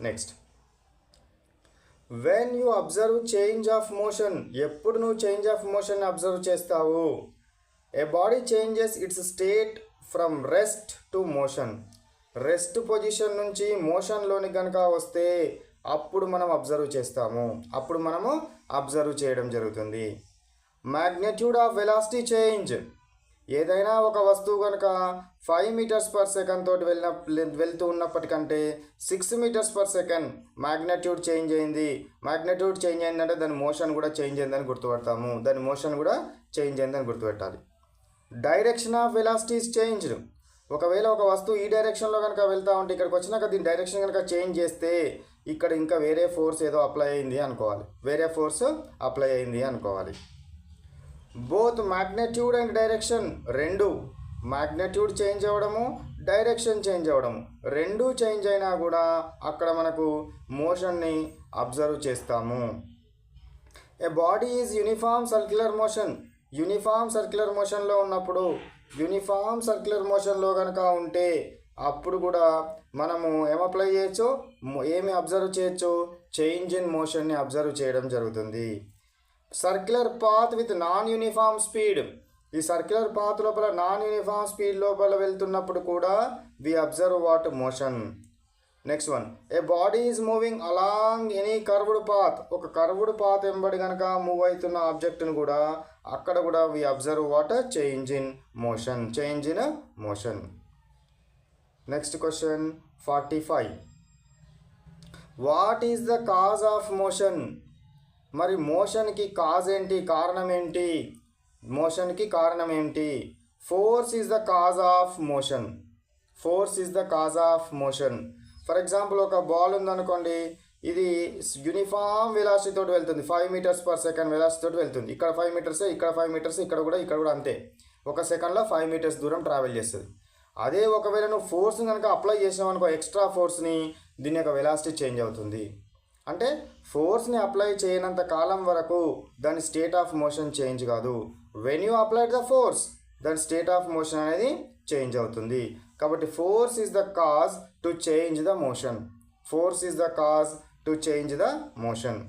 Next, when you observe change of motion, ఎప్పుడు నువ్వు change of motion observe చేస్తావు? A body changes its state from rest to motion. Rest position నుంచి మోషన్లోని కనుక వస్తే అప్పుడు మనం అబ్జర్వ్ చేస్తాము, అప్పుడు మనము అబ్జర్వ్ చేయడం జరుగుతుంది. మ్యాగ్నిట్యూడ్ ఆఫ్ వెలాసిటీ చేంజ్, ఏదైనా ఒక వస్తువు కనుక 5 మీటర్స్ పర్ సెకండ్ తోటి వెళ్తూ ఉన్నప్పటికంటే 6 metres per second magnitude change అయింది. మ్యాగ్నిట్యూడ్ చేంజ్ అయిందంటే దాని మోషన్ కూడా చేంజ్ అయిందని గుర్తుపడతాము, దాని మోషన్ కూడా చేంజ్ అయిందని గుర్తుపెట్టాలి. డైరెక్షన్ ఆఫ్ వెలాసిటీస్ చేంజ్డ్, ఒకవేళ ఒక వస్తువు ఈ డైరెక్షన్లో కనుక వెళ్తూ ఉంటే ఇక్కడికి వచ్చినాక దీని డైరెక్షన్ కనుక చేంజ్ చేస్తే ఇక్కడ ఇంకా వేరే ఫోర్స్ ఏదో అప్లై అయింది అనుకోవాలి, వేరే ఫోర్స్ అప్లై అయింది అనుకోవాలి. బోత్ మ్యాగ్నిట్యూడ్ అండ్ డైరెక్షన్, రెండు మ్యాగ్నిట్యూడ్ చేంజ్ అవ్వడము, డైరెక్షన్ చేంజ్ అవ్వడము, రెండు చేంజ్ అయినా కూడా అక్కడ మనకు మోషన్ని అబ్జర్వ్ చేస్తాము. A body is uniform circular motion, uniform circular మోషన్లో ఉన్నప్పుడు, యూనిఫామ్ సర్క్యులర్ మోషన్లో కనుక ఉంటే అప్పుడు కూడా మనము ఏం అప్లై చేయొచ్చు, ఏమి అబ్జర్వ్ చేయొచ్చు, చేంజ్ ఇన్ మోషన్ని అబ్జర్వ్ చేయడం జరుగుతుంది. Circular path with non uniform speed, ఈ సర్క్యులర్ పాత్ లోపల నాన్ యూనిఫామ్ స్పీడ్ లోపల వెళ్తున్నప్పుడు కూడా we observe what motion. Next one, a body is moving along any curved path, ఒక కర్వ్డ్ పాత్ వెంబడి కనుక మూవ్ అవుతున్న ఆబ్జెక్ట్ను కూడా అక్కడ కూడా we observe what change in motion, change in motion. Next question 45, what is the cause of motion, మరి మోషన్కి కాజ్ ఏంటి, కారణం ఏంటి, మోషన్కి కారణం ఏంటి? Force is the cause of motion, force is the cause of motion. For example ఒక ball ఉందనుకోండి, ఇది యూనిఫామ్ వెలాసిటీ తోటి వెళ్తుంది, 5 మీటర్స్ పర్ సెకండ్ వెలాసిటీ తోటి వెళ్తుంది. ఇక్కడ 5 మీటర్స్, ఇక్కడ 5 మీటర్స్, ఇక్కడ కూడా అంతే, ఒక సెకండ్లో 5 మీటర్స్ దూరం ట్రావెల్ చేస్తుంది. అదే ఒకవేళ నువ్వు ఫోర్స్ని కనుక అప్లై చేసావు అనుకో, ఎక్స్ట్రా ఫోర్స్ని, దీని యొక్క వెలాసిటీ చేంజ్ అవుతుంది. అంటే ఫోర్స్ని అప్లై చేయనంత కాలం వరకు దాని స్టేట్ ఆఫ్ మోషన్ చేంజ్ కాదు. When you applied the force దాని స్టేట్ ఆఫ్ మోషన్ అనేది చేంజ్ అవుతుంది. కాబట్టి force is the cause to change the motion, force is the cause to change the motion.